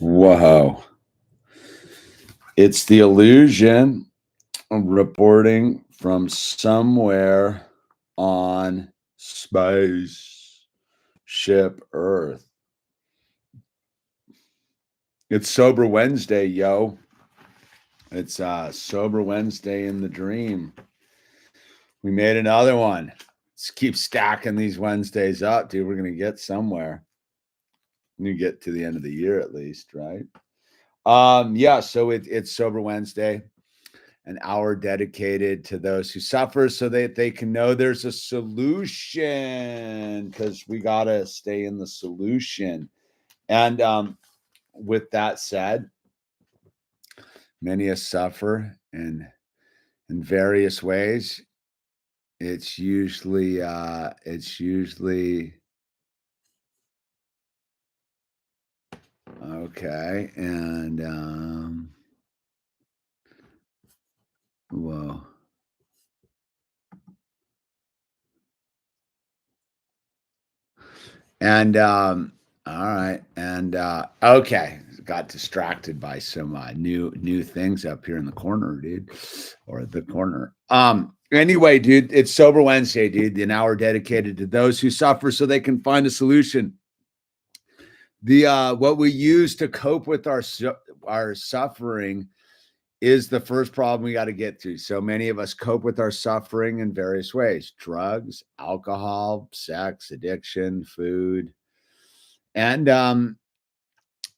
Whoa. It's the illusion of reporting from somewhere on space ship Earth. It's Sober Wednesday, yo. It's Sober Wednesday in the dream. We made another one. Let's keep stacking these Wednesdays up, dude. We're going to get somewhere. You get to the end of the year at least, right? Yeah, so it's Sober Wednesday, an hour dedicated to those who suffer so that they can know there's a solution, because we got to stay in the solution. And with that said, many of us suffer in various ways. It's usually okay. And whoa. And all right. And okay. Got distracted by some new things up here in the corner, dude. Or the corner. Anyway, dude, it's Sober Wednesday, dude. An hour dedicated to those who suffer so they can find a solution. The what we use to cope with our suffering is the first problem we got to get through. So many of us cope with our suffering in various ways: drugs, alcohol, sex, addiction, food. And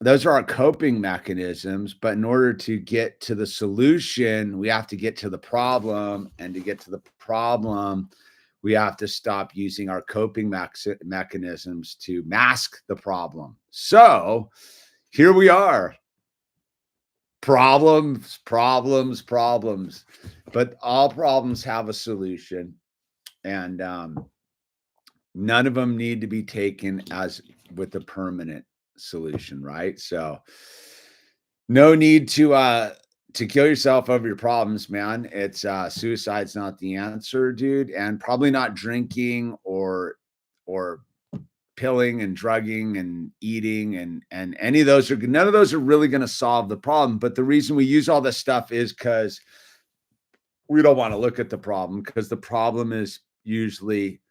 those are our coping mechanisms. But in order to get to the solution, we have to get to the problem. And to get to the problem, we have to stop using our coping mechanisms to mask the problem. So here we are. Problems. But all problems have a solution. And none of them need to be taken as with a permanent solution, right? So no need to kill yourself over your problems, man. It's suicide's not the answer, dude. And probably not drinking or pilling and drugging and eating and any of those none of those are really going to solve the problem. But the reason we use all this stuff is because we don't want to look at the problem, because the problem is usually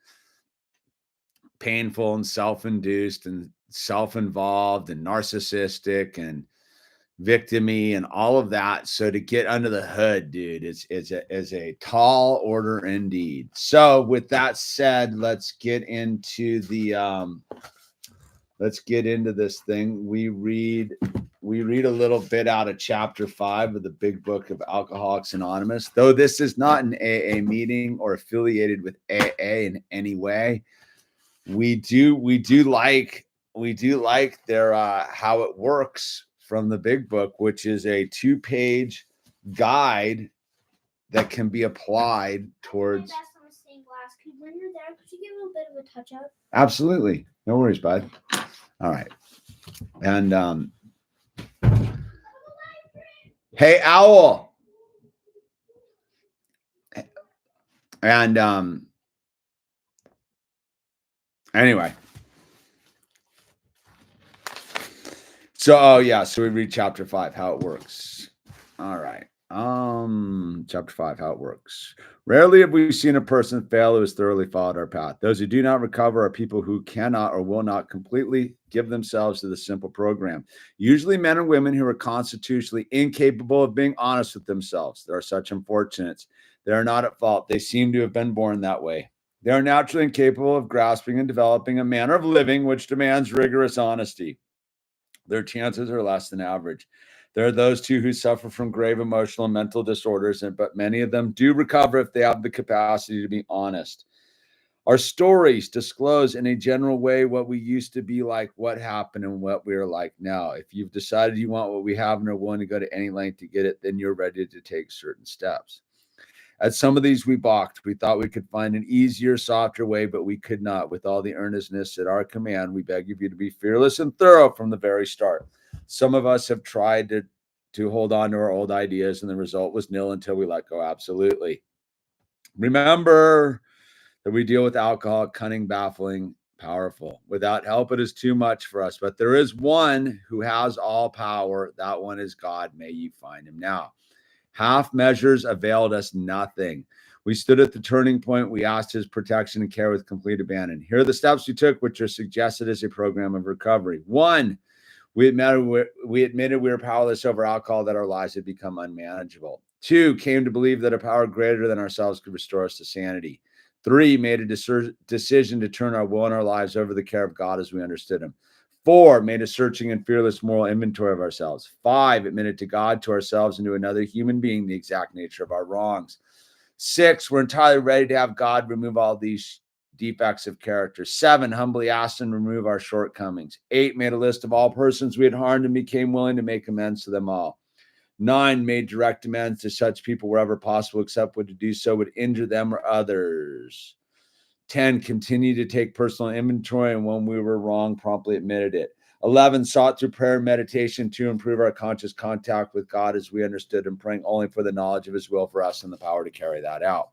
painful and self-induced and self-involved and narcissistic and victim-y and all of that. So to get under the hood, dude, is a tall order indeed. So with that said, let's get into this thing. We read a little bit out of chapter 5 of the big book of Alcoholics Anonymous. Though this is not an AA meeting or affiliated with AA in any way, we do like their how it works from the big book, which is a 2-page guide that can be applied towards. When you're there, could you give a little bit of a touch up? Absolutely, no worries, bud. All right, and hey, Owl, and anyway. So, so we read chapter 5, how it works. All right. Chapter 5, how it works. Rarely have we seen a person fail who has thoroughly followed our path. Those who do not recover are people who cannot or will not completely give themselves to the simple program. Usually men and women who are constitutionally incapable of being honest with themselves. There are such unfortunates. They are not at fault. They seem to have been born that way. They are naturally incapable of grasping and developing a manner of living which demands rigorous honesty. Their chances are less than average. There are those too who suffer from grave emotional and mental disorders, but many of them do recover if they have the capacity to be honest. Our stories disclose in a general way what we used to be like, what happened, and what we are like now. If you've decided you want what we have and are willing to go to any length to get it, then you're ready to take certain steps. At some of these we balked. We thought we could find an easier, softer way, but we could not. With all the earnestness at our command, we beg of you to be fearless and thorough from the very start. Some of us have tried to hold on to our old ideas, and the result was nil until we let go. Absolutely. Remember that we deal with alcohol, cunning, baffling, Powerful. Without help, it is too much for us. But there is one who has all power. That one is God. May you find him now. Half measures availed us nothing. We stood at the turning point. We asked his protection and care with complete abandon. Here are the steps we took, which are suggested as a program of recovery. 1, we admitted we were powerless over alcohol, that our lives had become unmanageable. 2, came to believe that a power greater than ourselves could restore us to sanity. 3, made a decision to turn our will and our lives over the care of God as we understood him. 4, made a searching and fearless moral inventory of ourselves. 5, admitted to God, to ourselves, and to another human being the exact nature of our wrongs. 6, we're entirely ready to have God remove all these defects of character. 7, humbly asked him to remove our shortcomings. 8, made a list of all persons we had harmed and became willing to make amends to them all. 9, made direct amends to such people wherever possible, except when to do so would injure them or others. 10, continued to take personal inventory, and when we were wrong, promptly admitted it. 11, sought through prayer and meditation to improve our conscious contact with God as we understood him, praying only for the knowledge of his will for us and the power to carry that out.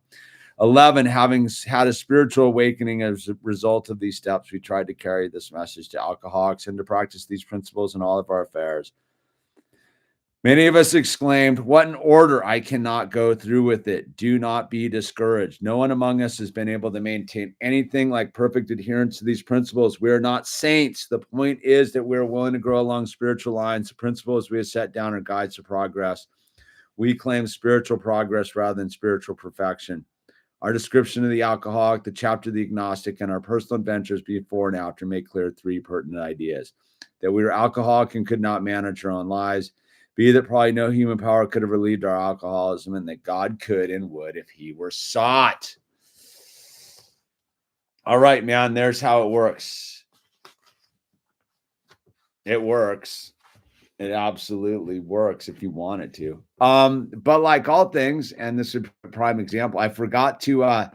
11, having had a spiritual awakening as a result of these steps, we tried to carry this message to alcoholics and to practice these principles in all of our affairs. Many of us exclaimed, "What an order! I cannot go through with it." Do not be discouraged. No one among us has been able to maintain anything like perfect adherence to these principles. We are not saints. The point is that we are willing to grow along spiritual lines. The principles we have set down are guides to progress. We claim spiritual progress rather than spiritual perfection. Our description of the alcoholic, the chapter of the agnostic, and our personal adventures before and after make clear 3 pertinent ideas: that we were alcoholic and could not manage our own lives; B, that probably no human power could have relieved our alcoholism; and that God could and would if he were sought. All right, man, there's how it works. It works. It absolutely works if you want it to. But like all things, and this is a prime example, I forgot to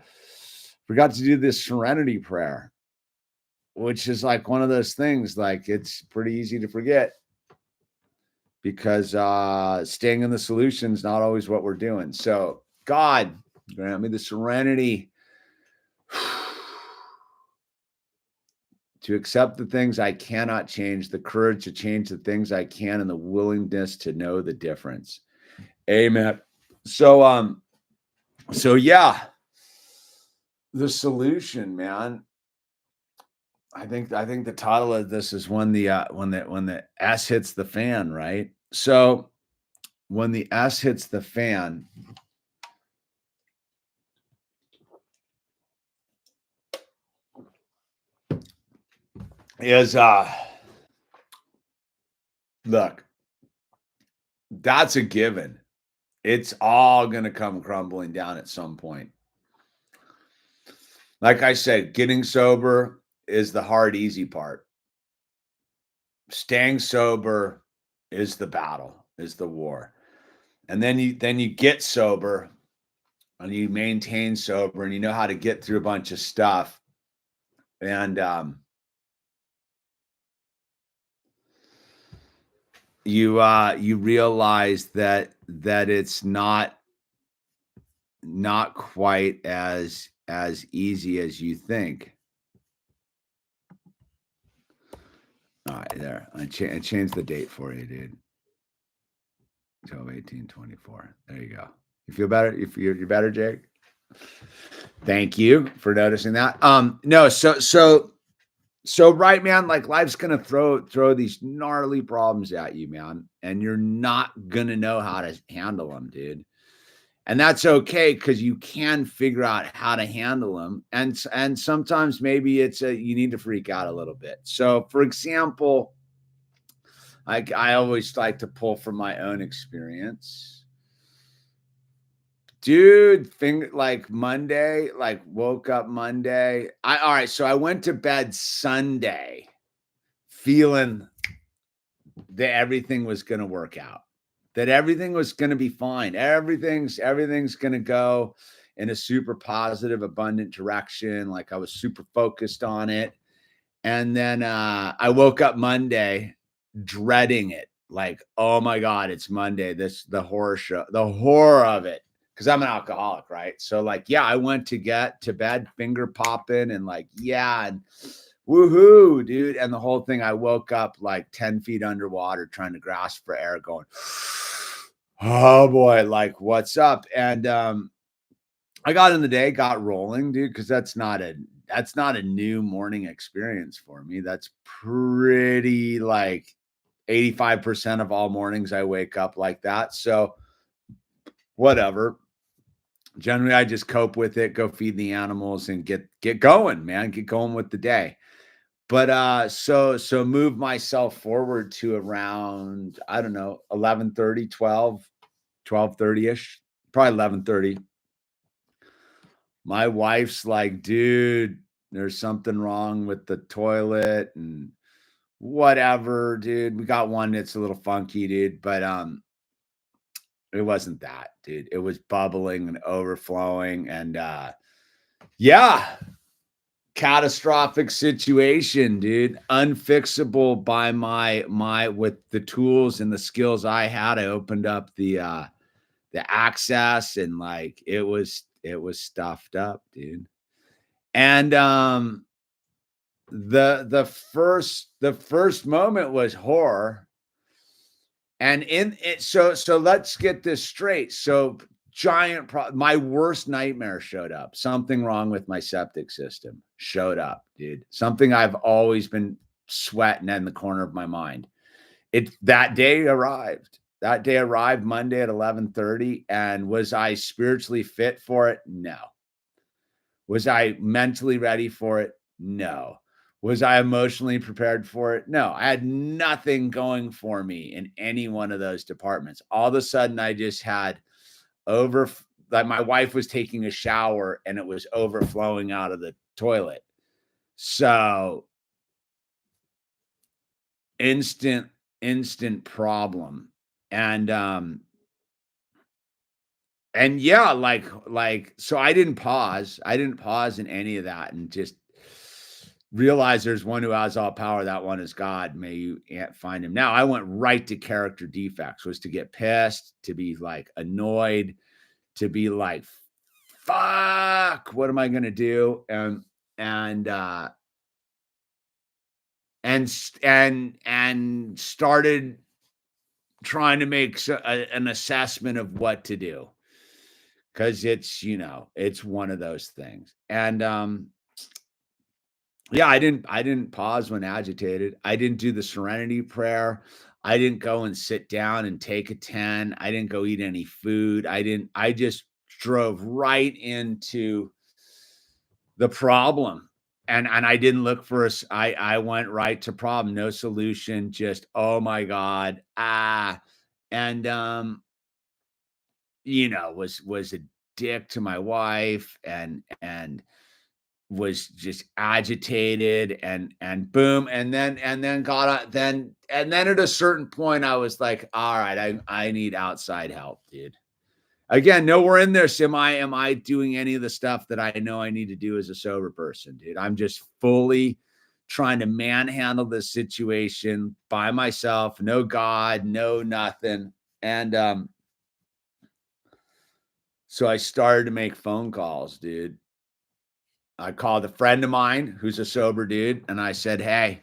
do this serenity prayer, which is like one of those things, like it's pretty easy to forget, because staying in the solution is not always what we're doing. So God, grant me the serenity to accept the things I cannot change, the courage to change the things I can, and the willingness to know the difference. Amen. So yeah, the solution, man. I think the title of this is when the S hits the fan, right? So when the S hits the fan, is look, that's a given. It's all going to come crumbling down at some point. Like I said, getting sober is the hard, easy part. Staying sober is the battle, is the war. And then you get sober and you maintain sober and you know how to get through a bunch of stuff. And you realize that it's not quite as easy as you think. All right, there. I changed the date for you, dude. 12/18/24. There you go. You feel better? You're better, Jake? Thank you for noticing that. No, so right, man, like life's gonna throw these gnarly problems at you, man, and you're not gonna know how to handle them, dude. And that's okay, because you can figure out how to handle them. And sometimes maybe you need to freak out a little bit. So, for example, I always like to pull from my own experience. Dude, like Monday, like woke up Monday. All right, so I went to bed Sunday feeling that everything was going to work out, that everything was going to be fine. Everything's going to go in a super positive, abundant direction. Like I was super focused on it. And then I woke up Monday dreading it. Like, oh my God, it's Monday. The horror of it. Because I'm an alcoholic, right? So like, yeah, I went to get to bed, finger popping, and like, yeah, and woohoo, dude. And the whole thing, I woke up like 10 feet underwater trying to grasp for air, going, oh boy, like what's up? And I got in the day, got rolling, dude, because that's not a new morning experience for me. That's pretty like 85% of all mornings I wake up like that. So whatever. Generally, I just cope with it, go feed the animals and get going, man. Get going with the day. But so move myself forward to around, I don't know, 11:30, 12:30ish, probably 11:30. My wife's like, dude, there's something wrong with the toilet and whatever, dude. We got one that's a little funky, dude, but it wasn't that, dude. It was bubbling and overflowing, and yeah, catastrophic situation, dude. Unfixable by my with the tools and the skills I had. I opened up the access, and like it was stuffed up, dude. And the first moment was horror. And in it, so let's get this straight. So my worst nightmare showed up. Something wrong with my septic system showed up, dude. Something I've always been sweating in the corner of my mind. That day arrived. That day arrived Monday at 11:30. And was I spiritually fit for it? No. Was I mentally ready for it? No. Was I emotionally prepared for it? No. I had nothing going for me in any one of those departments. All of a sudden, I just had like my wife was taking a shower and it was overflowing out of the toilet. So instant problem. And yeah, like so I didn't pause. I didn't pause in any of that and just realize there's one who has all power. That one is God. May you find him. Now I went right to character defects, was to get pissed, to be like annoyed, to be like, fuck, what am I going to do? And started trying to make an assessment of what to do. Cause it's, it's one of those things. And, yeah, I didn't pause when agitated. I didn't do the serenity prayer. I didn't go and sit down and take a 10. I didn't go eat any food. I just drove right into the problem. And I didn't look for us. I went right to problem, no solution, just, oh my God. And was a dick to my wife and was just agitated and boom. And then got then at a certain point, I was like, all right, I need outside help, dude. Again, nowhere in this am I doing any of the stuff that I know I need to do as a sober person, dude. I'm just fully trying to manhandle this situation by myself. No God, no nothing. And so I started to make phone calls, dude. I called a friend of mine who's a sober dude, and I said, hey,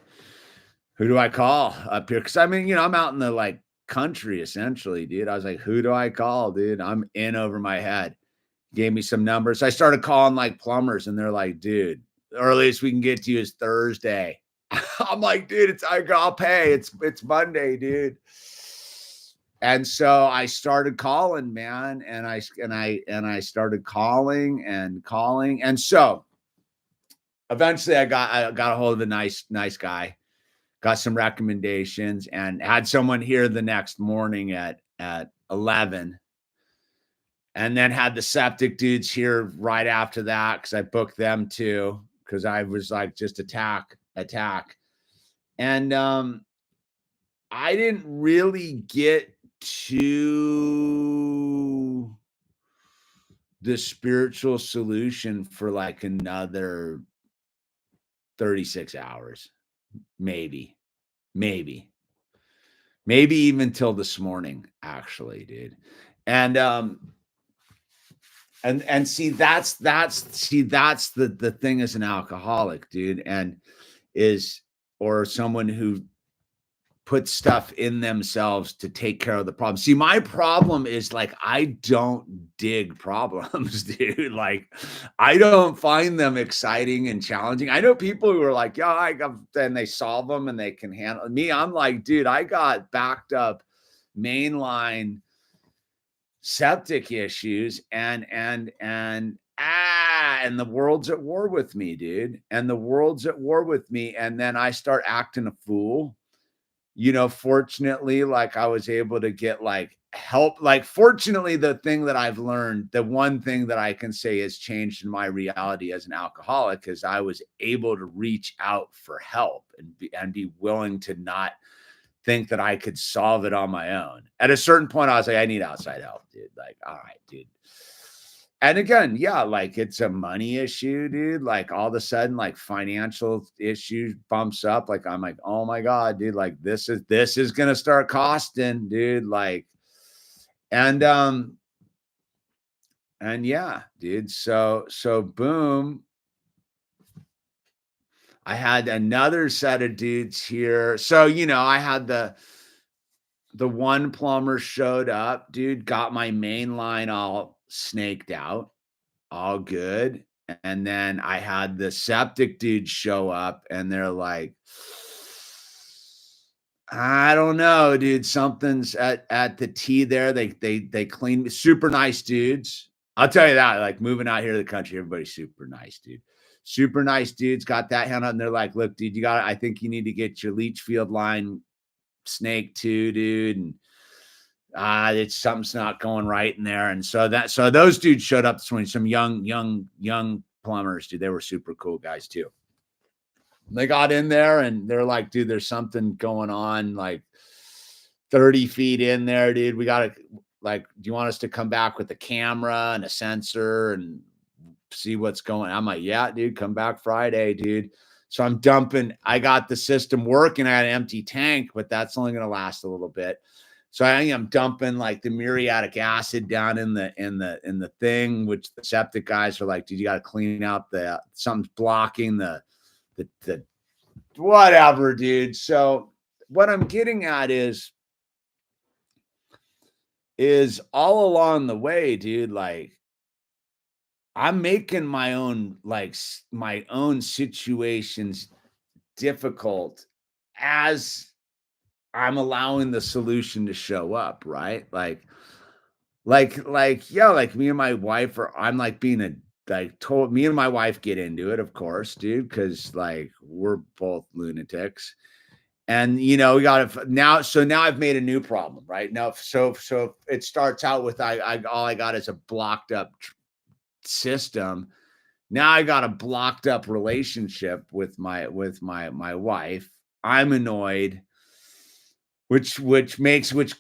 who do I call up here? Because I mean, I'm out in the like country essentially, dude. I was like, who do I call, dude? I'm in over my head. Gave me some numbers. I started calling like plumbers, and they're like, dude, the earliest we can get to you is Thursday. I'm like, dude, I'll pay. It's Monday, dude. And so I started calling, man, and I started calling. And so eventually I got a hold of a nice guy, got some recommendations, and had someone here the next morning at 11. And then had the septic dudes here right after that, because I booked them too, because I was like, just attack. And I didn't really get to the spiritual solution for like another 36 hours, maybe even till this morning, actually, dude. And see, that's the thing as an alcoholic, dude. And or someone who put stuff in themselves to take care of the problem. See, my problem is like, I don't dig problems, dude. Like, I don't find them exciting and challenging. I know people who are like, yeah, and they solve them and they can handle me. I'm like, dude, I got backed up mainline septic issues and the world's at war with me, dude. And the world's at war with me. And then I start acting a fool. Fortunately, like I was able to get like help. Like, fortunately, the thing that I've learned, the one thing that I can say has changed in my reality as an alcoholic is I was able to reach out for help and be willing to not think that I could solve it on my own. At a certain point, I was like, I need outside help, dude. Like, all right, dude. And again, yeah, like it's a money issue, dude. Like all of a sudden, like financial issues bumps up. Like I'm like, oh my God, dude, like this is gonna start costing, dude. Like, and yeah, dude. So boom. I had another set of dudes here. So, I had the one plumber showed up, dude, got my main line all snaked out. All good. And then I had the septic dude show up and they're like, I don't know, dude. Something's at the T there. They clean, super nice dudes. I'll tell you that, like moving out here to the country, everybody's super nice, dude. Super nice dudes, got that hand up and they're like, look, dude, I think you need to get your leach field line snake too, dude. And it's something's not going right in there. And so those dudes showed up this morning, some young plumbers, dude. They were super cool guys too. They got in there and they're like, dude, there's something going on like 30 feet in there, dude. We got to like, do you want us to come back with a camera and a sensor and see what's going on? I'm like, yeah, dude, come back Friday, dude. So I'm dumping, I got the system working. I had an empty tank, but that's only going to last a little bit. So I am dumping like the muriatic acid down in the thing, which the septic guys are like, dude, you got to clean out something's blocking the whatever, dude. So what I'm getting at is all along the way, dude, like I'm making my own situations difficult as I'm allowing the solution to show up, right? Like, yeah, like me and my wife I'm like being me and my wife get into it, of course, dude, because like we're both lunatics. And we got to now. So now I've made a new problem, right? Now, so it starts out with all I got is a blocked up system. Now I got a blocked up relationship with my wife. I'm annoyed. Which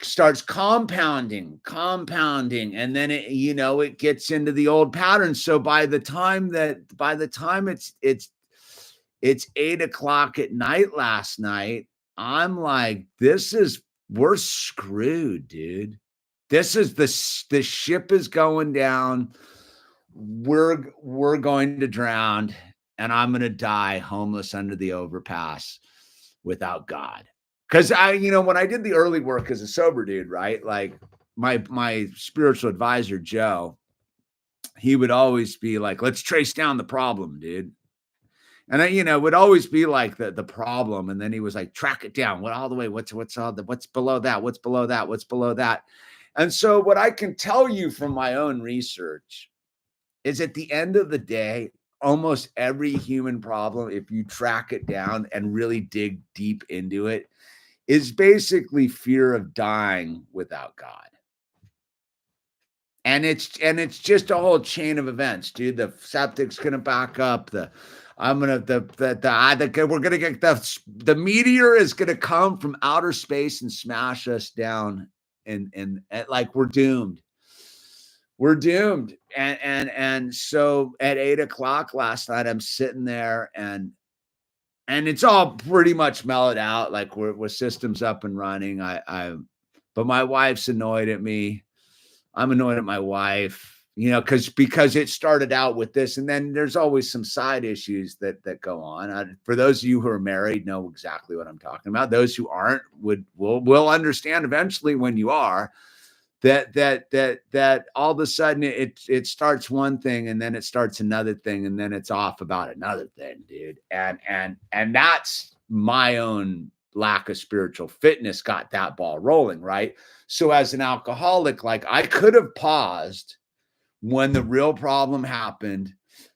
starts compounding, and then it gets into the old pattern. So by the time it's 8:00 at night last night, I'm like, we're screwed, dude. This is the ship is going down. We're going to drown, and I'm going to die homeless under the overpass without God. Because when I did the early work as a sober dude, right? Like my spiritual advisor, Joe, he would always be like, let's trace down the problem, dude. And I, would always be like the problem. And then he was like, track it down. What all the way? What's below that? What's below that? What's below that? And so what I can tell you from my own research is at the end of the day, almost every human problem, if you track it down and really dig deep into it, is basically fear of dying without God. And it's just a whole chain of events, dude. The septic's gonna back up. We're gonna get the meteor is gonna come from outer space and smash us down, and like we're doomed. We're doomed. And so at 8:00 last night, I'm sitting there and it's all pretty much mellowed out. Like we're systems up and running. But my wife's annoyed at me. I'm annoyed at my wife. you know, because it started out with this, and then there's always some side issues that go on. For those of you who are married, know exactly what I'm talking about. Those who aren't will understand eventually when you are that all of a sudden it starts one thing, and then it starts another thing, and then it's off about another thing, dude. And that's my own lack of spiritual fitness got that ball rolling, right? So as an alcoholic, like I could have paused when the real problem happened,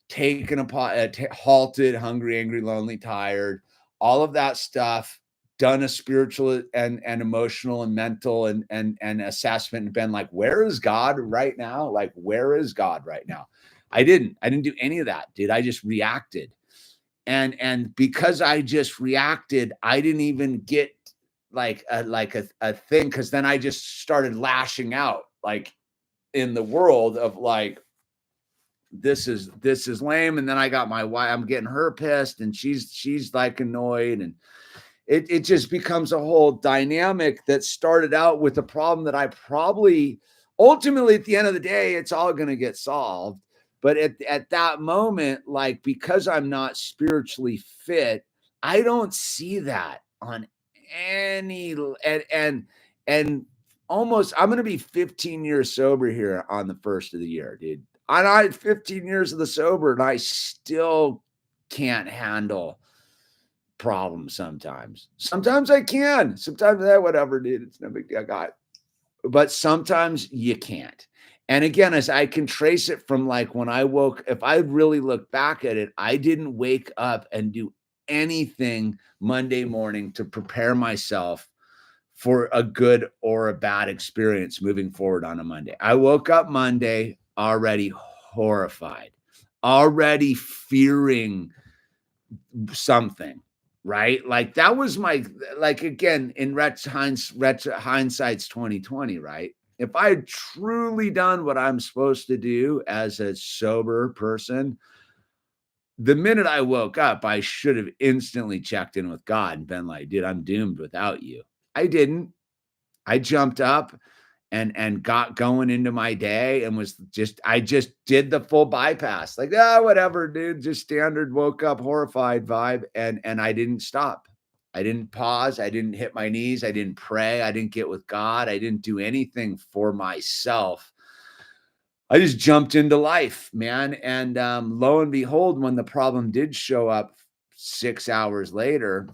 taken a halted, hungry, angry, lonely, tired, all of that stuff, done a spiritual and emotional and mental and assessment, and been like, where is God right now? Like, where is God right now? I didn't do any of that, dude. I just reacted. And because I just reacted, I didn't even get like a thing, because then I just started lashing out, like in the world of like, this is lame. And then I got my wife, I'm getting her pissed, and she's like annoyed, and it just becomes a whole dynamic that started out with a problem that I probably ultimately at the end of the day, it's all going to get solved. But at that moment, like, because I'm not spiritually fit, I don't see that on any, and almost, I'm going to be 15 years sober here on the 1st of the year, dude. And I had 15 years of the sober, and I still can't handle problems sometimes. Sometimes I can. Sometimes whatever, dude. It's no big deal. I got it. But sometimes you can't. And again, as I can trace it from like when I woke, if I really look back at it, I didn't wake up and do anything Monday morning to prepare myself for a good or a bad experience moving forward on a Monday. I woke up Monday already horrified, already fearing something, right? Like that was my, like, again, in hindsight's 2020, right? If I had truly done what I'm supposed to do as a sober person, the minute I woke up, I should have instantly checked in with God and been like, dude, I'm doomed without you. I didn't. I jumped up and got going into my day, and I just did the full bypass. Like, whatever, dude, just standard woke up horrified vibe. And I didn't stop. I didn't pause. I didn't hit my knees. I didn't pray. I didn't get with God. I didn't do anything for myself. I just jumped into life, man. And lo and behold, when the problem did show up 6 hours later,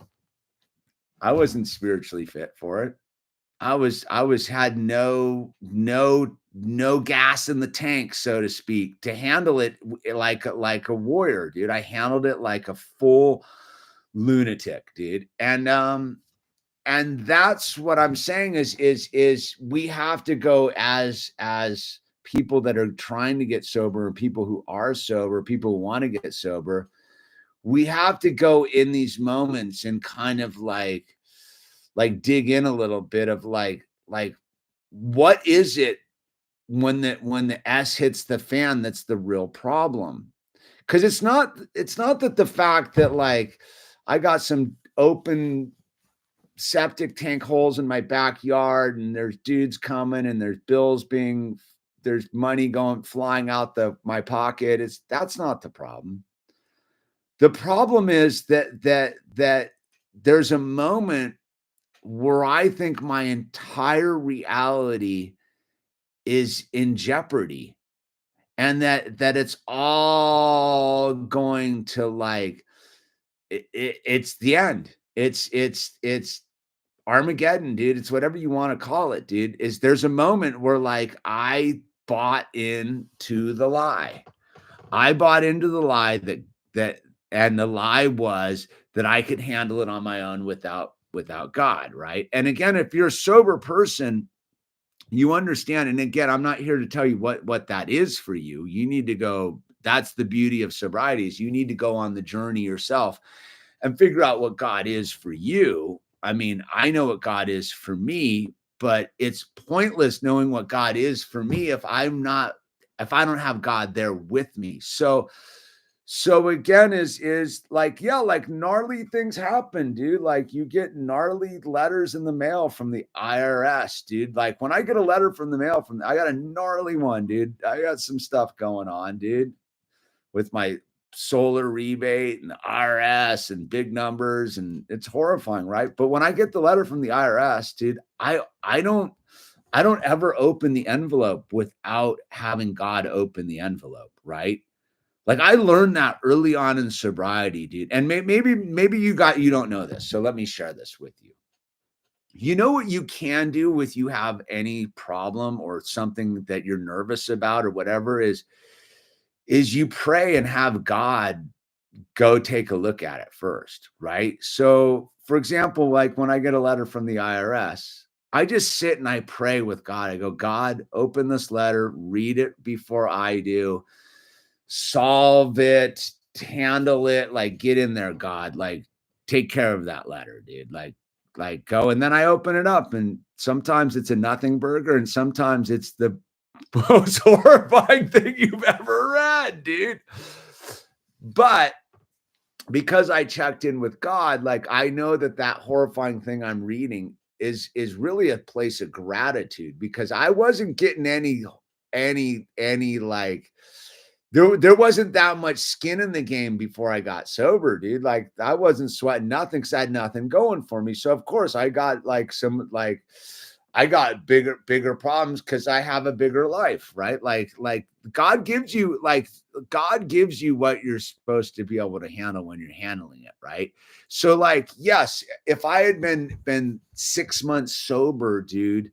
I wasn't spiritually fit for it. had no gas in the tank, so to speak, to handle it like a warrior, dude. I handled it like a full lunatic, dude. And that's what I'm saying is we have to go as people that are trying to get sober, and people who are sober, people who want to get sober. We have to go in these moments and kind of like dig in a little bit of like what is it when the S hits the fan that's the real problem? Because it's not that the fact that like I got some open septic tank holes in my backyard, and there's dudes coming, and there's money flying out my pocket. That's not the problem. The problem is that there's a moment where I think my entire reality is in jeopardy, and that it's all going to like it's the end. It's Armageddon, dude. It's whatever you want to call it, dude. There's a moment where like I bought into the lie. I bought into the lie and the lie was that I could handle it on my own without God, right? And again, if you're a sober person, you understand. And again, I'm not here to tell you what that is for you. You need to go. That's the beauty of sobriety, is you need to go on the journey yourself and figure out what God is for you. I mean, I know what God is for me, but it's pointless knowing what God is for me if I don't have God there with me. So So again, is like, yeah, like gnarly things happen, dude. Like you get gnarly letters in the mail from the IRS, dude. Like when I get a letter from the mail I got a gnarly one, dude. I got some stuff going on, dude, with my solar rebate and IRS and big numbers, and it's horrifying, right? But when I get the letter from the IRS, dude, I don't ever open the envelope without having God open the envelope, right? Like I learned that early on in sobriety, dude. And maybe you don't know this. So let me share this with you. You know what you can do with you have any problem or something that you're nervous about or whatever is you pray and have God go take a look at it first, right? So, for example, like when I get a letter from the IRS, I just sit and I pray with God. I go, God, open this letter, read it before I do, solve it, handle it, like get in there, God, like take care of that letter, dude. Like go. And then I open it up, and sometimes it's a nothing burger, and sometimes it's the most horrifying thing you've ever read, dude. But because I checked in with God, like I know that horrifying thing I'm reading is really a place of gratitude, because I wasn't getting any like there wasn't that much skin in the game before I got sober, dude. Like I wasn't sweating nothing because I had nothing going for me. So of course I got I got bigger problems because I have a bigger life, right? Like God gives you what you're supposed to be able to handle when you're handling it, right? So like, yes, if I had been 6 months sober, dude,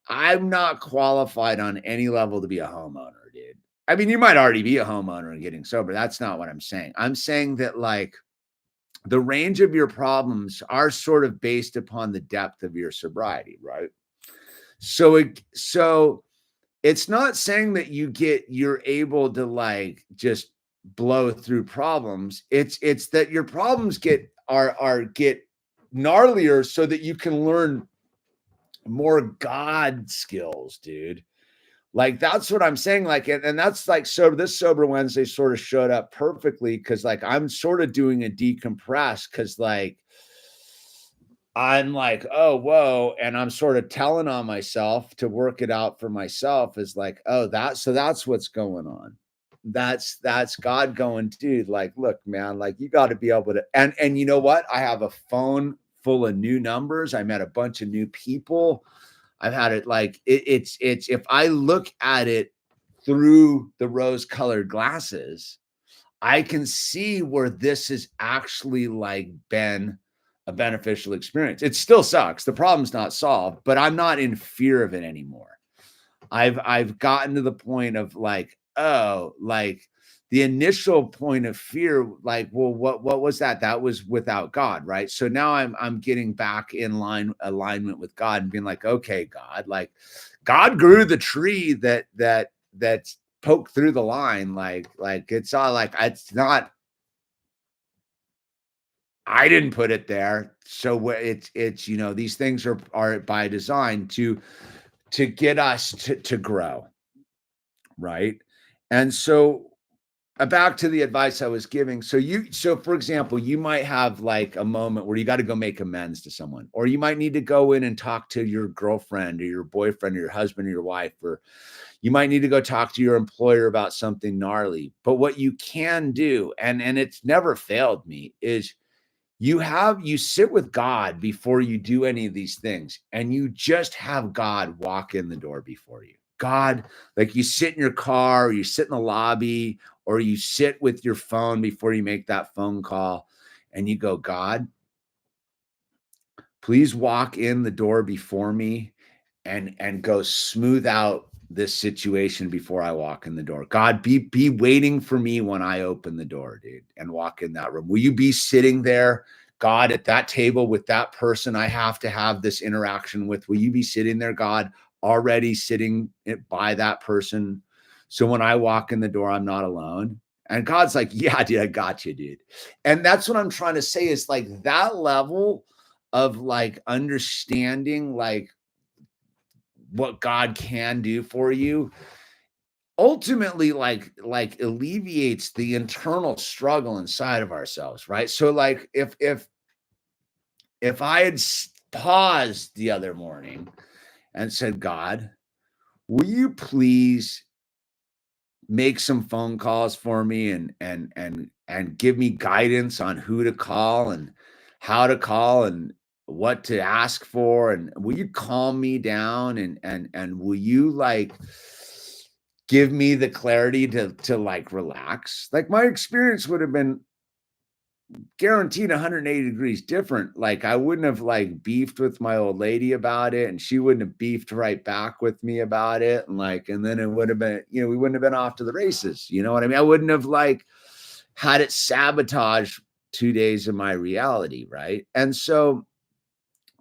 I'm not qualified on any level to be a homeowner, dude. I mean, you might already be a homeowner and getting sober. That's not what I'm saying. I'm saying that like the range of your problems are sort of based upon the depth of your sobriety, right? So it's not saying that you're able to like just blow through problems. It's that your problems get gnarlier so that you can learn more God skills, dude. Like that's what I'm saying. Like, and that's like, so this Sober Wednesday sort of showed up perfectly because like I'm sort of doing a decompress because like I'm like, oh, whoa. And I'm sort of telling on myself to work it out for myself is like, oh, that's what's going on. That's God going, dude, like, look, man, like you got to be able to, and you know what? I have a phone full of new numbers. I met a bunch of new people. I've had it like it's if I look at it through the rose-colored glasses, I can see where this has actually like been a beneficial experience. It still sucks. The problem's not solved, but I'm not in fear of it anymore. I've gotten to the point of like, oh, like the initial point of fear, like, well, what was that? That was without God, right? So now I'm getting back in alignment with God and being like, okay, God, like God grew the tree that's poked through the line, like it's all like it's not. I didn't put it there, so it's these things are by design to get us to grow, right? And so back to the advice I was giving. So for example, you might have like a moment where you got to go make amends to someone, or you might need to go in and talk to your girlfriend or your boyfriend or your husband or your wife, or you might need to go talk to your employer about something gnarly. But what you can do, and it's never failed me, is you sit with God before you do any of these things, and you just have God walk in the door before you. God, like you sit in your car, or you sit in the lobby, or you sit with your phone before you make that phone call, and you go, God, please walk in the door before me and go smooth out this situation before I walk in the door. God, be waiting for me when I open the door, dude, and walk in that room. Will you be sitting there, God, at that table with that person I have to have this interaction with? Will you be sitting there, God, already sitting by that person? So when I walk in the door, I'm not alone. And God's like, yeah, dude, I got you, dude. And that's what I'm trying to say is like that level of like understanding like what God can do for you ultimately like alleviates the internal struggle inside of ourselves, right? So like if I had paused the other morning and said, God, will you please make some phone calls for me and give me guidance on who to call and how to call and what to ask for, and will you calm me down and will you like give me the clarity to like relax? Like my experience would have been guaranteed 180 degrees different. Like I wouldn't have like beefed with my old lady about it, and she wouldn't have beefed right back with me about it. And like, and then it would have been, we wouldn't have been off to the races. You know what I mean? I wouldn't have like had it sabotage 2 days of my reality. Right. And so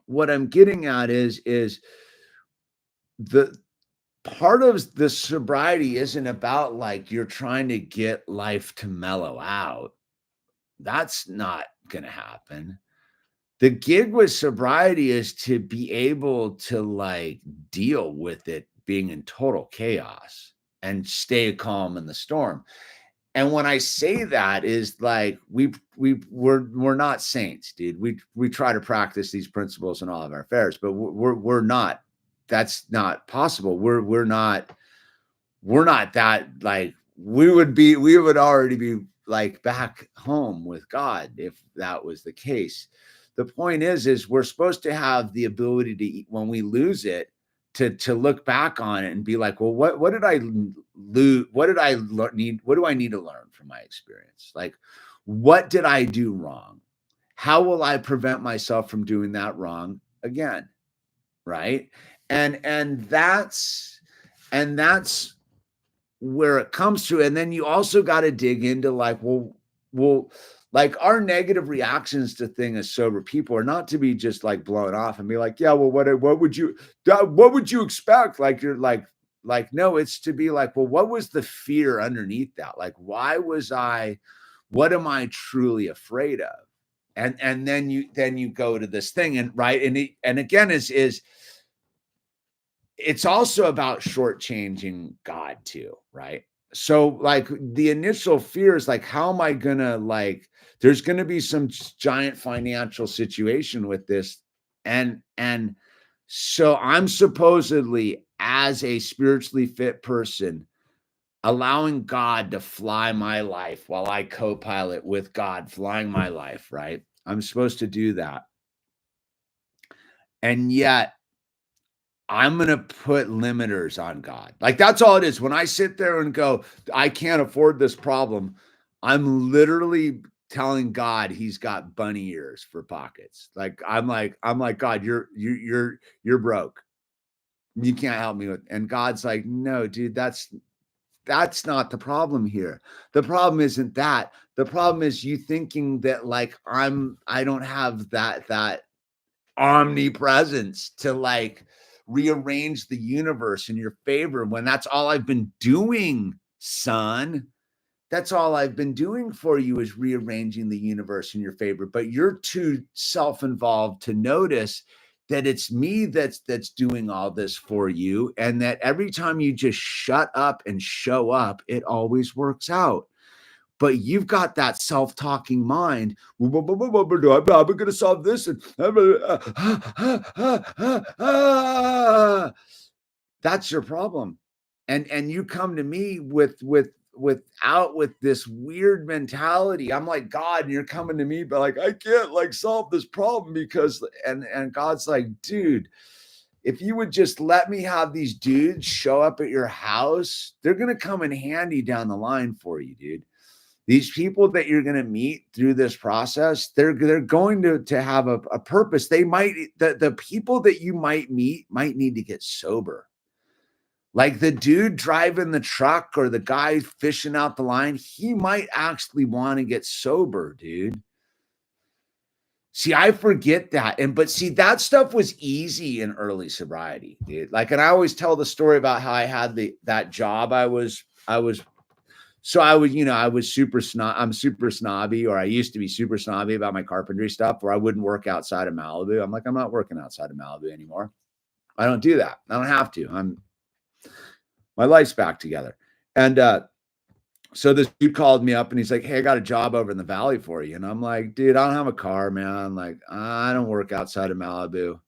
what I'm getting at is the part of the sobriety isn't about like you're trying to get life to mellow out. That's not going to happen. The gig with sobriety is to be able to like deal with it being in total chaos and stay calm in the storm. And when I say that is like we're not saints, dude. We try to practice these principles in all of our affairs, but we're not. That's not possible. We're not that like we would already be like back home with God if that was the case. The point is we're supposed to have the ability to, when we lose it, to look back on it and be like, well, what did I lose? What did I need? What do I need to learn from my experience? Like, what did I do wrong? How will I prevent myself from doing that wrong again? Right. And that's where it comes to. And then you also got to dig into like, well, like our negative reactions to things as sober people are not to be just like blown off and be like, yeah, well, what would you expect? Like, you're like, no, it's to be like, well, what was the fear underneath that? Like, what am I truly afraid of? And then you go to this thing and right. And again, it's also about shortchanging God too, right? So like the initial fear is like, how am I gonna like, there's gonna be some giant financial situation with this. And so I'm supposedly, as a spiritually fit person, allowing God to fly my life while I co-pilot with God flying my life, right? I'm supposed to do that. And yet I'm going to put limiters on God. Like that's all it is. When I sit there and go, I can't afford this problem, I'm literally telling God he's got bunny ears for pockets. Like I'm like, God, you're broke. You can't help me with. And God's like, no, dude, that's not the problem here. The problem isn't that. The problem is you thinking that like I don't have that omnipresence to like rearrange the universe in your favor when that's all I've been doing, son. That's all I've been doing for you is rearranging the universe in your favor. But you're too self-involved to notice that it's me that's doing all this for you, and that every time you just shut up and show up, it always works out. But you've got that self-talking mind. I'm going to solve this. That's your problem. And you come to me with this weird mentality. I'm like, God, and you're coming to me, but like, I can't like solve this problem because, and God's like, dude, if you would just let me have these dudes show up at your house, they're going to come in handy down the line for you, dude. These people that you're going to meet through this process, they're going to have a purpose. They might, the people that you might meet might need to get sober. Like the dude driving the truck or the guy fishing out the line, he might actually want to get sober, dude. See, I forget that. But see, that stuff was easy in early sobriety, dude. Like, and I always tell the story about how I had that job I was super I'm super snobby, or I used to be super snobby about my carpentry stuff, where I wouldn't work outside of Malibu. I'm like, I'm not working outside of Malibu anymore. I don't do that. I don't have to. My life's back together. And so this dude called me up and he's like, "Hey, I got a job over in the valley for you." And I'm like, "Dude, I don't have a car, man. Like, I don't work outside of Malibu."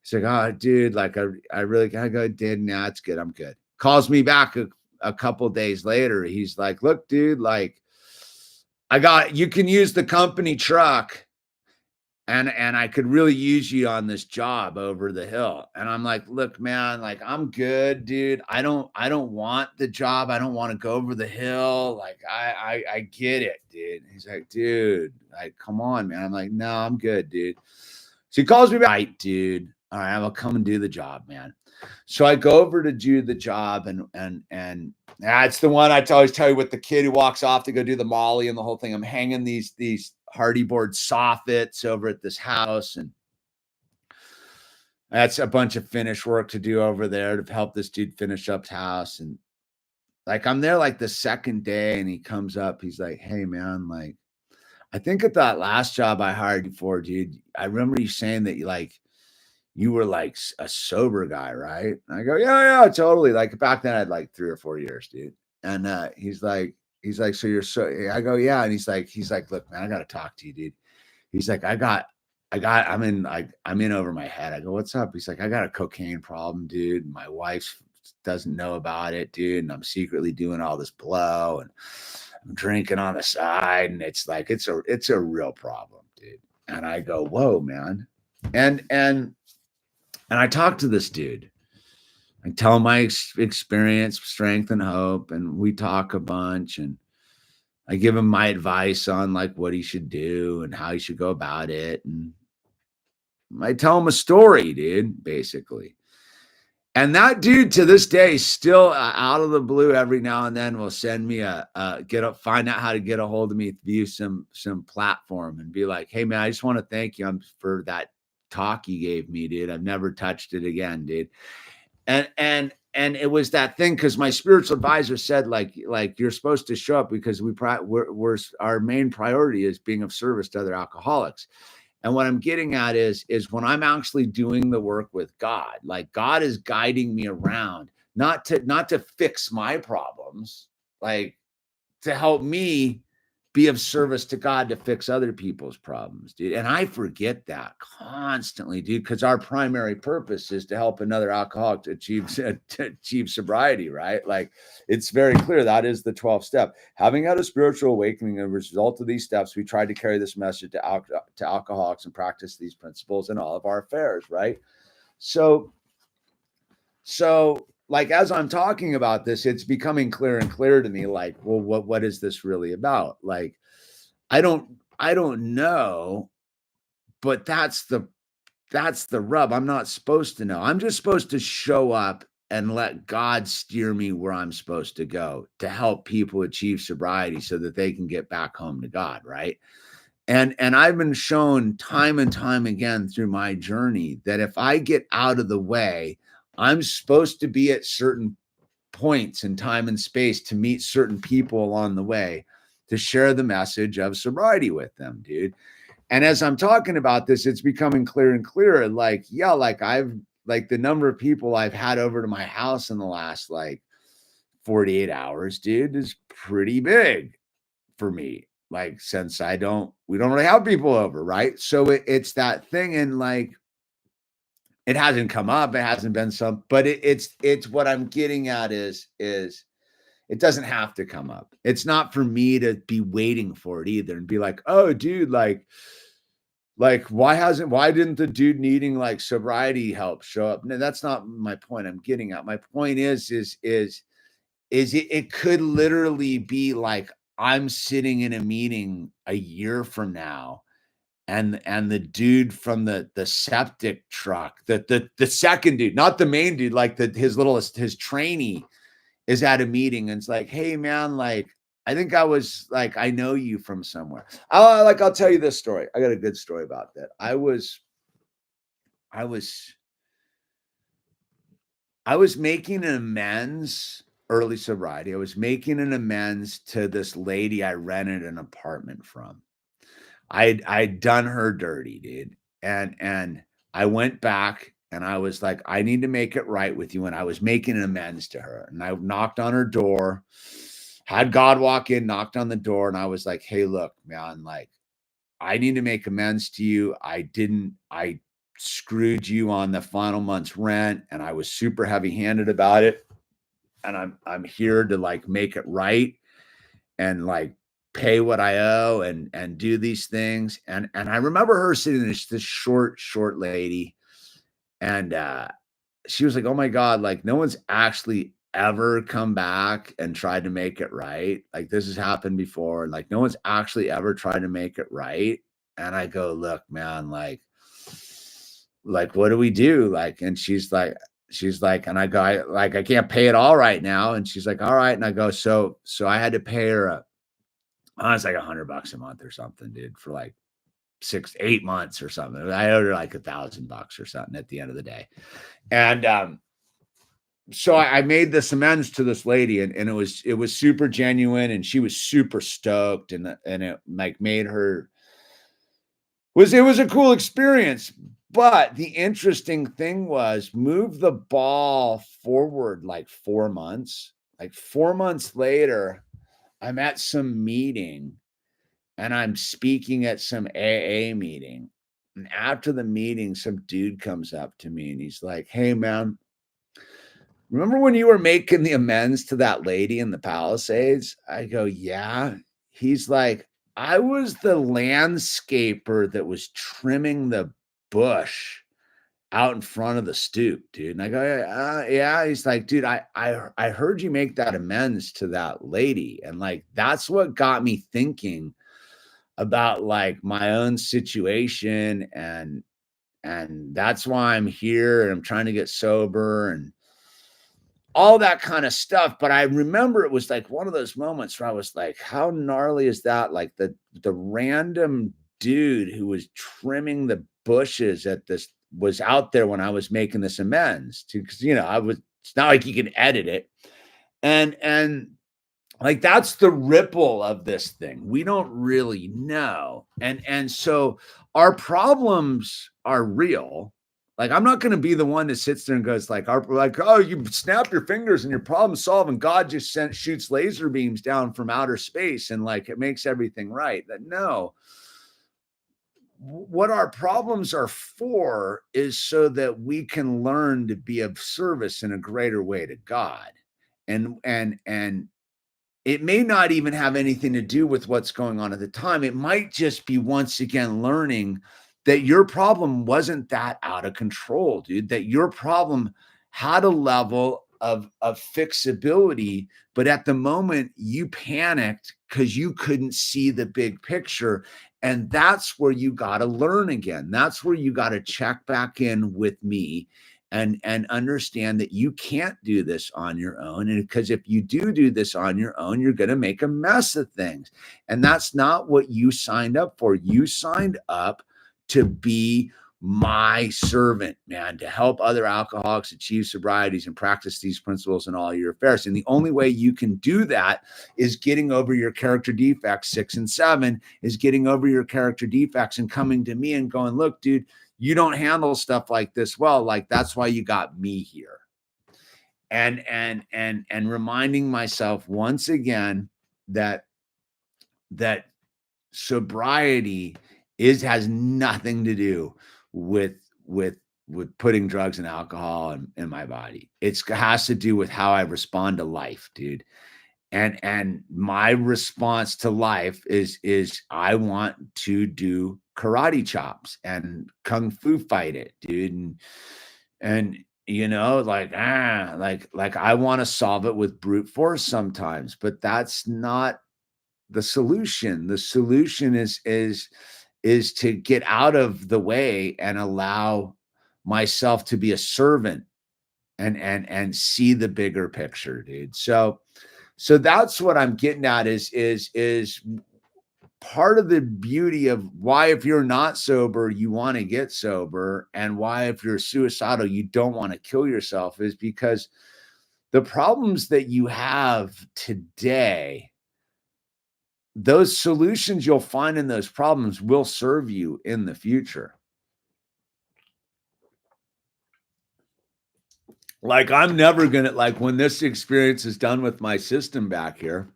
He's like, "Oh, dude, like I really gotta go." Did nah, it's good. I'm good. Calls me back a couple days later. He's like, "Look, dude, like you can use the company truck and I could really use you on this job over the hill." And I'm like, "Look, man, like I'm good, dude. I don't want the job. I don't want to go over the hill. Like I get it, dude." He's like, "Dude, like come on, man." I'm like, "No, I'm good, dude." So he calls me back, "Right, dude. All right, I'll come and do the job, man." So I go over to do the job and that's the one I always tell you, with the kid who walks off to go do the molly and the whole thing. I'm hanging these hardy board soffits over at this house, and that's a bunch of finish work to do over there to help this dude finish up his house. And like I'm there like the second day, and he comes up, he's like, "Hey man, like I think at that last job I hired you for, dude, I remember you saying that you were like a sober guy, right?" And I go, "Yeah, yeah, totally." Like back then I had like 3 or 4 years, dude. And he's like, "So you're so," I go, "Yeah." And he's like, "Look, man, I gotta talk to you, dude." He's like, I'm in over my head." I go, "What's up?" He's like, "I got a cocaine problem, dude. My wife doesn't know about it, dude. And I'm secretly doing all this blow and I'm drinking on the side. And it's like, it's a real problem, dude." And I go, "Whoa, man." And I talk to this dude. I tell him my experience, strength, and hope. And we talk a bunch. And I give him my advice on like what he should do and how he should go about it. And I tell him a story, dude, basically. And that dude to this day, still out of the blue, every now and then will send me find out how to get a hold of me via some platform and be like, "Hey man, I just want to thank you for that talk you gave me, dude. I've never touched it again, dude." And it was that thing, because my spiritual advisor said like you're supposed to show up because we're our main priority is being of service to other alcoholics. And what I'm getting at is when I'm actually doing the work with God, like God is guiding me around, not to fix my problems, like to help me be of service to God to fix other people's problems, dude. And I forget that constantly, dude, because our primary purpose is to help another alcoholic to achieve sobriety, right? Like it's very clear that is the 12th step. Having had a spiritual awakening as a result of these steps, we try to carry this message to alcoholics and practice these principles in all of our affairs, right? So like as I'm talking about this, it's becoming clear and clear to me, like, well, what is this really about? Like, I don't know, but that's the rub. I'm not supposed to know. I'm just supposed to show up and let God steer me where I'm supposed to go to help people achieve sobriety so that they can get back home to God, right? And I've been shown time and time again through my journey that if I get out of the way, I'm supposed to be at certain points in time and space to meet certain people along the way to share the message of sobriety with them, dude. And as I'm talking about this, it's becoming clearer and clearer. Like, yeah, like the number of people I've had over to my house in the last like 48 hours, dude, is pretty big for me. Like, since we don't really have people over, right? So it's that thing. And like, it hasn't come up. It hasn't been but it's what I'm getting at is it doesn't have to come up. It's not for me to be waiting for it either and be like, "Oh, dude, like why didn't the dude needing like sobriety help show up?" No, that's not my point I'm getting at. My point is it could literally be like I'm sitting in a meeting a year from now, and the dude from the septic truck, the second dude, not the main dude, like his trainee is at a meeting and it's like, "Hey man, like I think I know you from somewhere." I'll tell you this story. I got a good story about that. I was making an amends, early sobriety. I was making an amends to this lady I rented an apartment from. I'd done her dirty, dude. And I went back And I was like, I need to make it right with you. And I was making an amends to her. And I knocked on her door, had God walk in, knocked on the door. And I was like, hey, look, man, like, I need to make amends to you. I screwed you on the final month's rent, and I was super heavy-handed about it. And I'm here to like make it right and like pay what I owe and do these things. And I remember her sitting there, this short lady. And she was like, oh my God, like no one's actually ever come back and tried to make it right. Like this has happened before. Like no one's actually ever tried to make it right. And I go, look, man, like what do we do? Like, and she's like, and I go, I can't pay it all right now. And she's like, all right. And I go, so I had to pay her it's like $100 a month or something, dude, for like 6-8 months or something. I owed her like $1,000 or something at the end of the day. And so I made this amends to this lady, and it was super genuine, and she was super stoked, and it like made her it was a cool experience. But the interesting thing was move the ball forward like 4 months. Like 4 months later, I'm at some meeting and I'm speaking at some AA meeting. And after the meeting, some dude comes up to me and he's like, hey, man, remember when you were making the amends to that lady in the Palisades? I go, yeah. He's like, I was the landscaper that was trimming the bush out in front of the stoop, dude. And I go, yeah. He's like, dude, I heard you make that amends to that lady. And like, that's what got me thinking about like my own situation. And that's why I'm here. And I'm trying to get sober and all that kind of stuff. But I remember it was like one of those moments where I was like, how gnarly is that? Like the random dude who was trimming the bushes at this was out there when I was making this amends to, because it's not like you can edit it. And like that's the ripple of this thing. We don't really know. And so our problems are real. Like I'm not going to be the one that sits there and goes like, oh, you snap your fingers and your problem solved, and God just shoots laser beams down from outer space and like it makes everything right. That no. What our problems are for is so that we can learn to be of service in a greater way to God. And it may not even have anything to do with what's going on at the time. It might just be once again learning that your problem wasn't that out of control, dude, that your problem had a level of fixability, but at the moment you panicked because you couldn't see the big picture. And that's where you got to learn again. That's where you got to check back in with me and understand that you can't do this on your own. And because if you do this on your own, you're going to make a mess of things. And that's not what you signed up for. You signed up to be my servant, man, to help other alcoholics achieve sobrieties and practice these principles in all your affairs. And the only way you can do that is getting over your character defects, 6 and 7, is getting over your character defects and coming to me and going, look, dude, you don't handle stuff like this well. Like that's why you got me here. And reminding myself once again that sobriety has nothing to do with putting drugs and alcohol in my body. It has to do with how I respond to life, dude. And my response to life is I want to do karate chops and kung fu fight it, dude. And like I want to solve it with brute force sometimes, but that's not the solution. The solution is to get out of the way and allow myself to be a servant and see the bigger picture, dude. So that's what I'm getting at is part of the beauty of why, if you're not sober, you want to get sober, and why, if you're suicidal, you don't want to kill yourself, is because the problems that you have today, those solutions you'll find in those problems will serve you in the future. Like, I'm never gonna, like, when this experience is done with my system back here,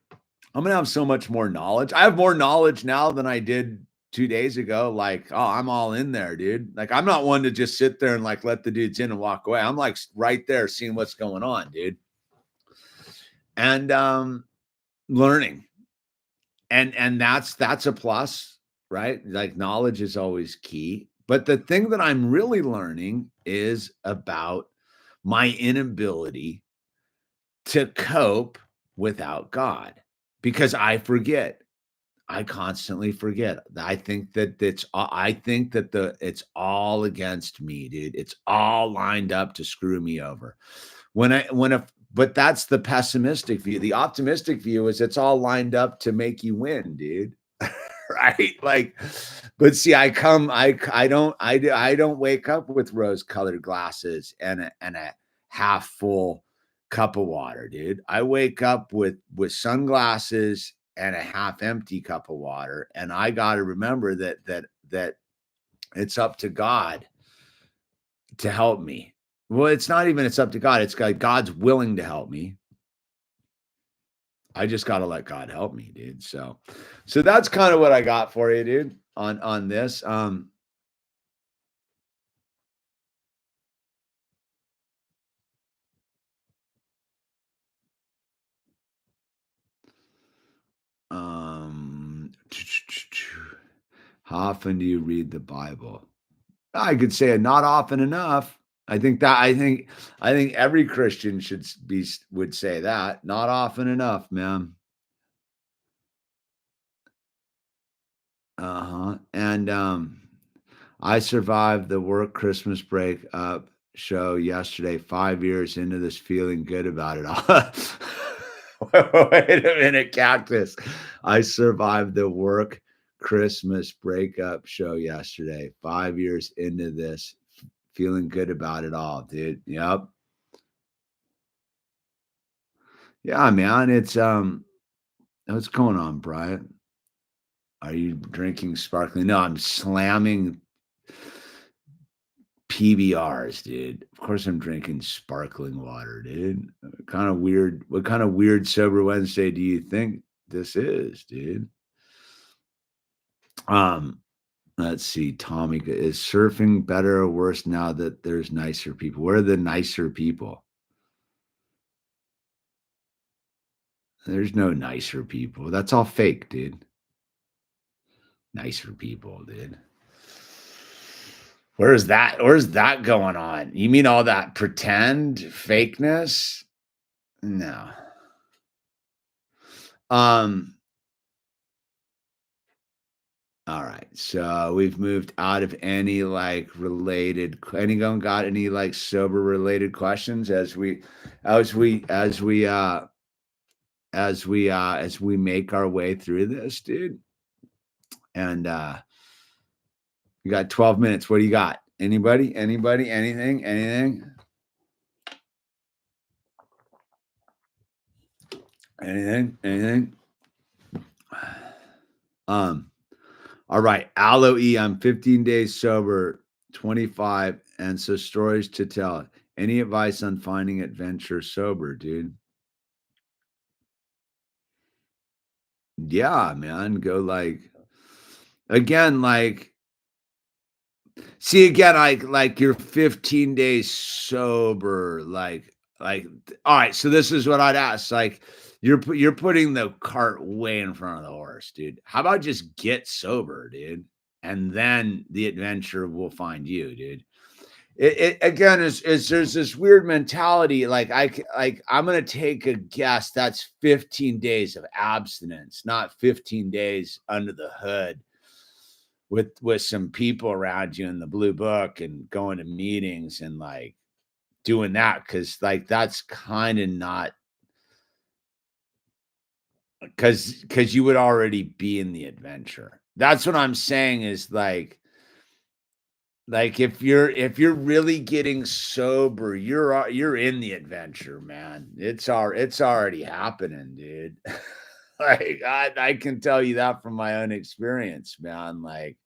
I'm gonna have so much more knowledge. I have more knowledge now than I did 2 days ago. Like, oh, I'm all in there, dude. Like, I'm not one to just sit there and like let the dudes in and walk away. I'm like right there seeing what's going on, dude. And learning. And that's a plus, right? Like, knowledge is always key. But the thing that I'm really learning is about my inability to cope without God, because I forget. I constantly forget. I think that it's all against me, dude. It's all lined up to screw me over. But that's the pessimistic view. The optimistic view is it's all lined up to make you win, dude. Right? Like, but see, I don't wake up with rose-colored glasses and a half full cup of water, dude. I wake up with sunglasses and a half empty cup of water, and I got to remember that it's up to God to help me. Well, it's not even it's up to God. It's God's willing to help me. I just got to let God help me, dude. So that's kind of what I got for you, dude, on this. Um, how often do you read the Bible? I could say it not often enough. I think every Christian would say that. Not often enough, man. Uh-huh. And I survived the work Christmas break up show yesterday, 5 years into this, feeling good about it all. Wait a minute, Cactus. I survived the work Christmas breakup show yesterday, 5 years into this, feeling good about it all, dude. Yep. Yeah, man. What's going on, Brian? Are you drinking sparkling? No, I'm slamming PBRs, dude. Of course, I'm drinking sparkling water, dude. Kind of weird. What kind of weird sober Wednesday do you think this is, dude? Um, let's see. Tommy, is surfing better or worse now that there's nicer people? Where are the nicer people? There's no nicer people. That's all fake, dude. Nicer people, dude. Where's that? Where's that going on? You mean all that pretend fakeness? No. Um, all right. So we've moved out of any like related, anyone got any like sober related questions as we make our way through this, dude? And you got 12 minutes. What do you got? Anybody? Anybody? Anything? Anything? Anything? Anything? All right. Aloe E, I'm 15 days sober, 25, and so stories to tell. Any advice on finding adventure sober, dude? Yeah, man. Go like again, like see again, like you're 15 days sober, all right, so this is what I'd ask. Like you're putting the cart way in front of the horse, dude. How about just get sober, dude? And then the adventure will find you, dude. It again is there's this weird mentality. I'm gonna take a guess that's 15 days of abstinence, not 15 days under the hood with some people around you in the blue book and going to meetings and like doing that, because like that's kind of not because you would already be in the adventure. That's what I'm saying is like if you're really getting sober, you're in the adventure, man. It's already happening, dude. Like I can tell you that from my own experience, man. Like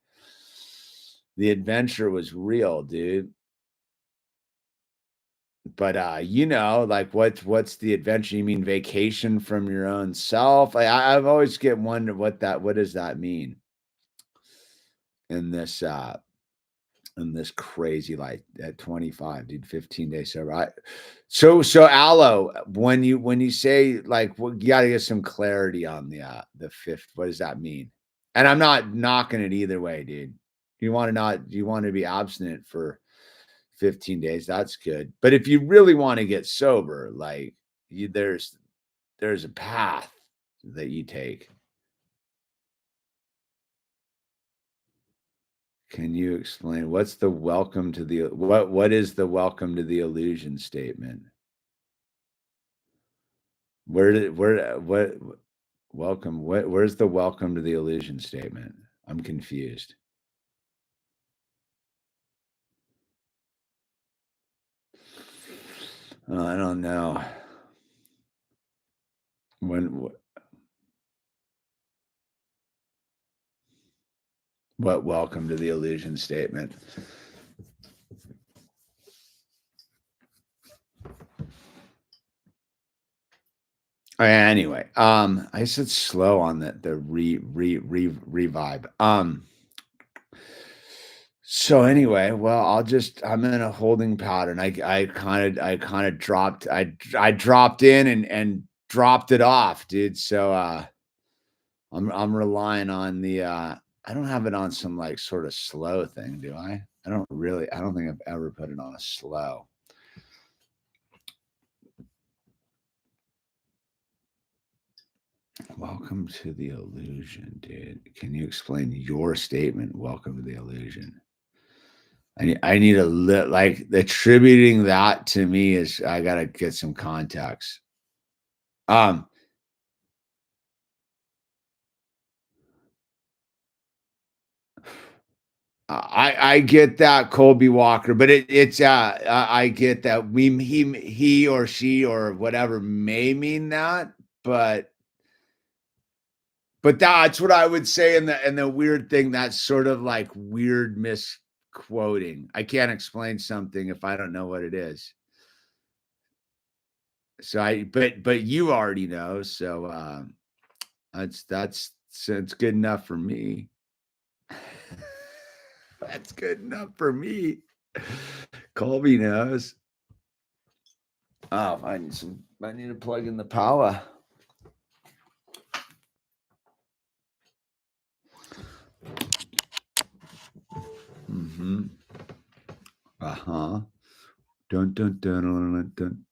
the adventure was real, dude. But you know, like what's the adventure? You mean vacation from your own self? I've always get wondered what does that mean in this crazy, like, at 25, dude, 15 days sober. So Aloe, when you say, like, well, you gotta get some clarity on the fifth. What does that mean? And I'm not knocking it either way, dude. You want to be abstinent for 15 days, that's good. But if you really want to get sober, like, there's a path that you take. Can you explain what is the welcome to the illusion statement? What welcome? Where's the welcome to the illusion statement? I'm confused. I don't know. What welcome to the illusion statement? Anyway, I said slow on the revive. So anyway, well, I'm in a holding pattern. I kind of dropped in and dropped it off, dude. So I'm relying on I don't have it on some, like, sort of slow thing, do I? I don't think I've ever put it on a slow. Welcome to the illusion, dude. Can you explain your statement? Welcome to the illusion. I need like, attributing that to me is, I gotta get some context. Um, I get that, Colby Walker, but it's I get that he or she or whatever may mean that, but that's what I would say. And the weird thing, that's sort of like weird misquoting. I can't explain something if I don't know what it is. So but you already know, so that's good enough for me. That's good enough for me. Colby knows. Oh, I need to plug in the power. Mm-hmm. Uh-huh. Dun, dun, dun, dun, dun.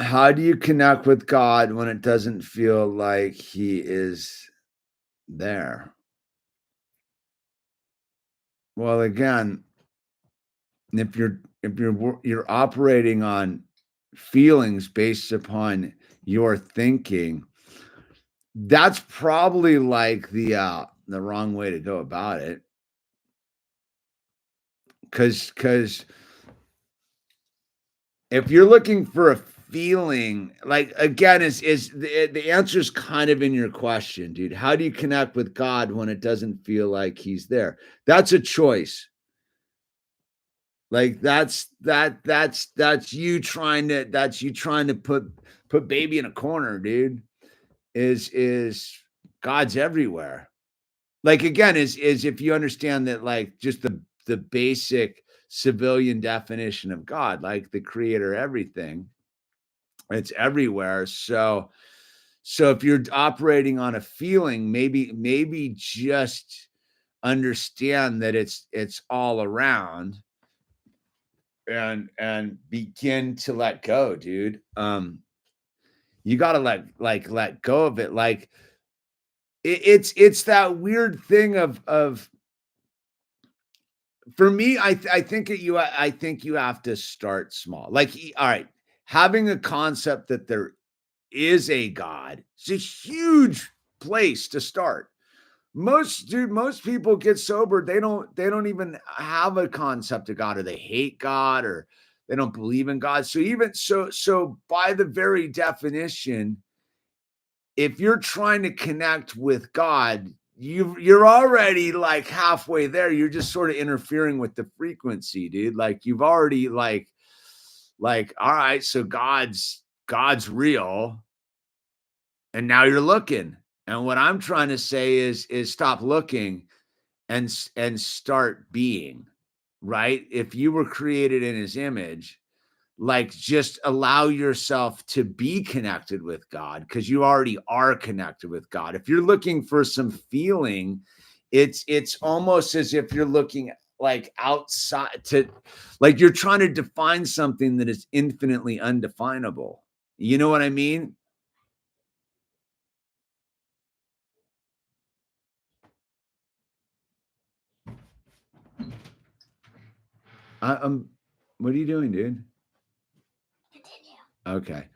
How do you connect with God when it doesn't feel like he is there? Well, again, if you're operating on feelings based upon your thinking, that's probably like the wrong way to go about it. Because if you're looking for a feeling, like, again, is the answer is kind of in your question, dude. How do you connect with God when it doesn't feel like he's there? That's a choice. Like, that's you trying to put baby in a corner, dude. Is God's everywhere. Like, again, is if you understand that, like, just the basic civilian definition of God, like the creator of everything, it's everywhere. So if you're operating on a feeling, maybe just understand that it's all around, and begin to let go, dude. You gotta let go of it. Like, it's that weird thing of for me, I think you have to start small. Like, all right, having a concept that there is a God is a huge place to start. Most people get sober, they don't even have a concept of God, or they hate God, or they don't believe in God. So by the very definition, if you're trying to connect with God, you're already like halfway there. You're just sort of interfering with the frequency, dude. Like you've already like all right, so God's real, and now you're looking. And what I'm trying to say is stop looking and start being, right? If you were created in his image, like just allow yourself to be connected with God, because you already are connected with God. If you're looking for some feeling, it's almost as if you're looking like outside to, like you're trying to define something that is infinitely undefinable. You know what I mean? What are you doing, dude? Continue. Okay.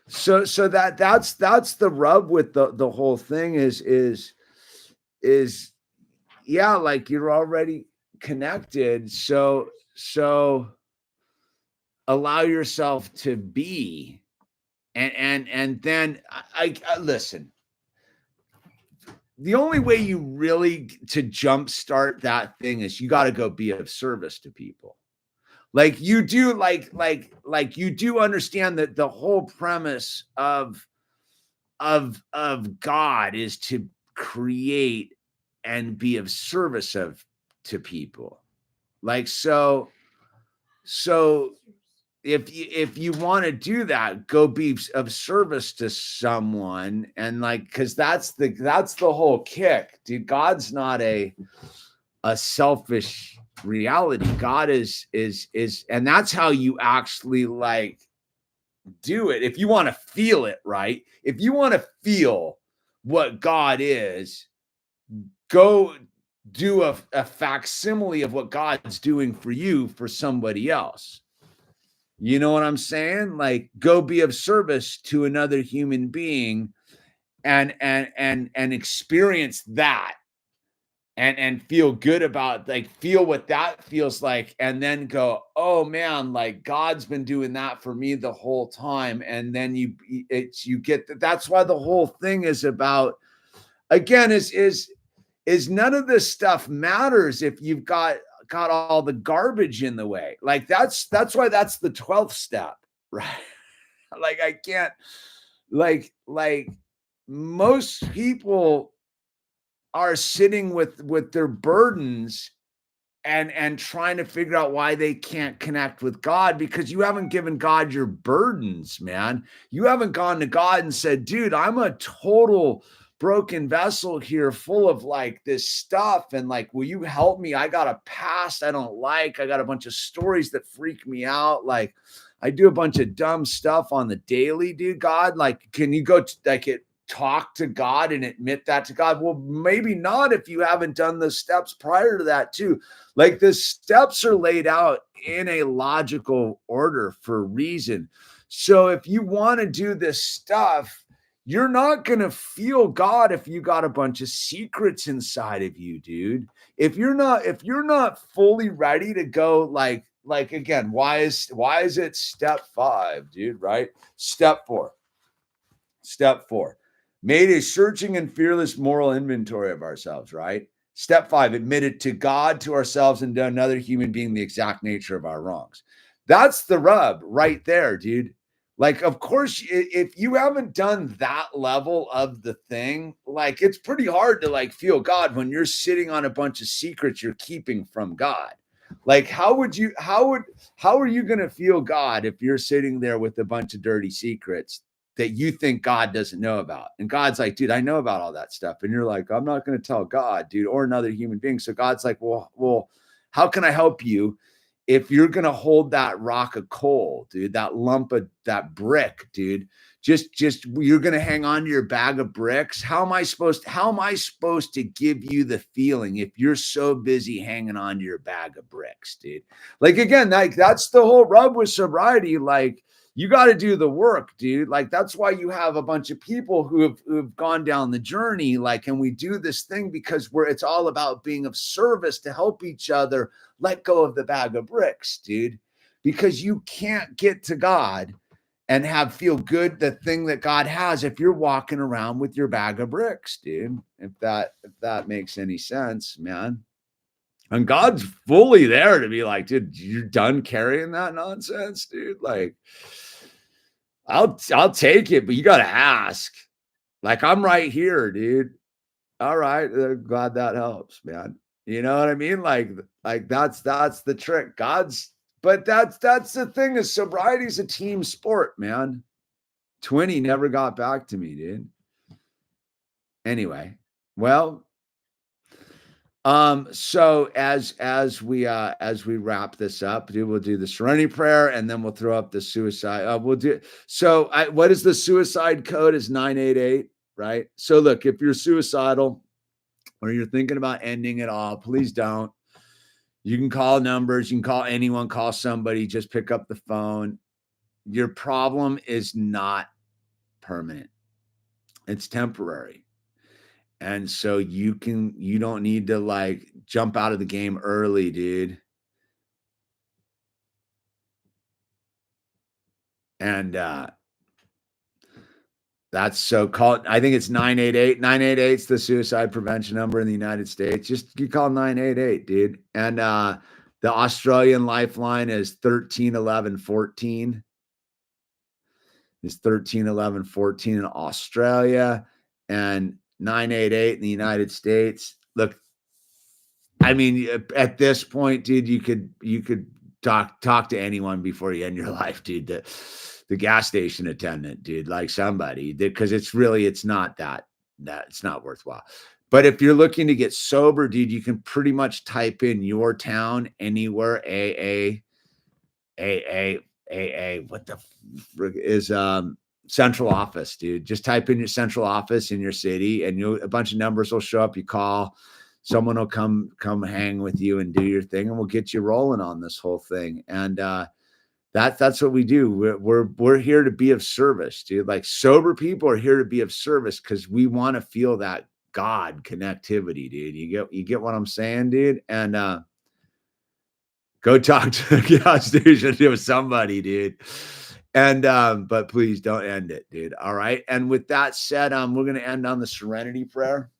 So that's the rub with the whole thing is yeah, like you're already connected. So allow yourself to be, and then I listen. The only way you really to jumpstart that thing is you got to go be of service to people. Like you do, like you do understand that the whole premise of God is to create and be of service to people. Like so if you want to do that, go be of service to someone, and like, because that's the whole kick, dude. God's not a selfish reality. God is, and that's how you actually like do it. If you want to feel it, right? If you want to feel what God is, go do a facsimile of what God's doing for you for somebody else. You know what I'm saying? Like go be of service to another human being and experience that and feel good about, like, feel what that feels like, and then go, oh man, like God's been doing that for me the whole time. And then you get that. That's why the whole thing is about, again, is none of this stuff matters if you've got all the garbage in the way. Like that's why that's the 12th step, right? Like I can't, like most people are sitting with their burdens and trying to figure out why they can't connect with God, because you haven't given God your burdens, man. You haven't gone to God and said, dude, I'm a total broken vessel here full of like this stuff, and like, will you help me? I got a past I don't like. I got a bunch of stories that freak me out. Like I do a bunch of dumb stuff on the daily, dude. God, like, can you go talk to God and admit that to God? Well, maybe not if you haven't done the steps prior to that too. Like the steps are laid out in a logical order for a reason. So if you want to do this stuff, you're not going to feel God if you got a bunch of secrets inside of you, dude. If you're not fully ready to go, like again, why is it step 5, dude, right? Step 4. Made a searching and fearless moral inventory of ourselves, right? Step 5, admitted to God, to ourselves, and to another human being the exact nature of our wrongs. That's the rub right there, dude. Like, of course, if you haven't done that level of the thing, like, it's pretty hard to like feel God when you're sitting on a bunch of secrets you're keeping from God. Like, how are you going to feel God if you're sitting there with a bunch of dirty secrets that you think God doesn't know about? And God's like, dude, I know about all that stuff. And you're like, I'm not going to tell God, dude, or another human being. So God's like, well, how can I help you if you're going to hold that rock of coal, dude, that lump of that brick, dude? Just you're going to hang on to your bag of bricks. How am I supposed to give you the feeling if you're so busy hanging on to your bag of bricks, dude? Like, again, like that's the whole rub with sobriety. Like, you got to do the work, dude. Like, that's why you have a bunch of people who've gone down the journey. Like, and we do this thing because it's all about being of service to help each other let go of the bag of bricks, dude. Because you can't get to God and feel good, the thing that God has, if you're walking around with your bag of bricks, dude. If that makes any sense, man. And God's fully there to be like, dude, you're done carrying that nonsense, dude. Like, I'll take it, but you gotta ask. Like, I'm right here, dude. All right, glad that helps, man. You know what I mean? Like that's the trick. But that's the thing, is sobriety is a team sport, man. Twinny never got back to me, dude. Anyway, well, so as we wrap this up, dude, we'll do the serenity prayer and then we'll throw up the suicide. What is the suicide code? Is 988, right? So look, if you're suicidal or you're thinking about ending it all, please don't. You can call numbers, you can call anyone, call somebody, just pick up the phone. Your problem is not permanent. It's temporary. And so you don't need to like jump out of the game early, dude. And that's so called. I think it's 988. 988 is the suicide prevention number in the United States. Just you call 988, dude. And the Australian lifeline is 131114. Is 131114 in Australia and 988 in the United States. Look, I mean, at this point, dude, you could talk to anyone before you end your life, dude. The gas station attendant, dude, like somebody, because it's not that it's not worthwhile. But if you're looking to get sober, dude, you can pretty much type in your town anywhere, AA, what the frick is central office, dude. Just type in your central office in your city and a bunch of numbers will show up. You call, someone will come hang with you and do your thing, and we'll get you rolling on this whole thing. And that's what we do. We're here to be of service, dude. Like, sober people are here to be of service because we want to feel that God connectivity, dude. You get what I'm saying, dude? And go talk to the gas station to somebody, dude. And but please don't end it, dude. All right. And with that said, we're gonna end on the serenity prayer.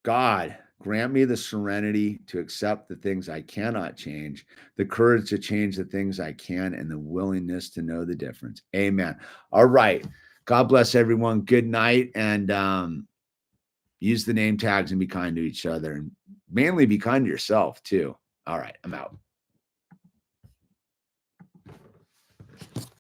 God, grant me the serenity to accept the things I cannot change, the courage to change the things I can, and the willingness to know the difference. Amen. All right. God bless everyone. Good night. And use the name tags and be kind to each other, and mainly be kind to yourself too. All right, I'm out.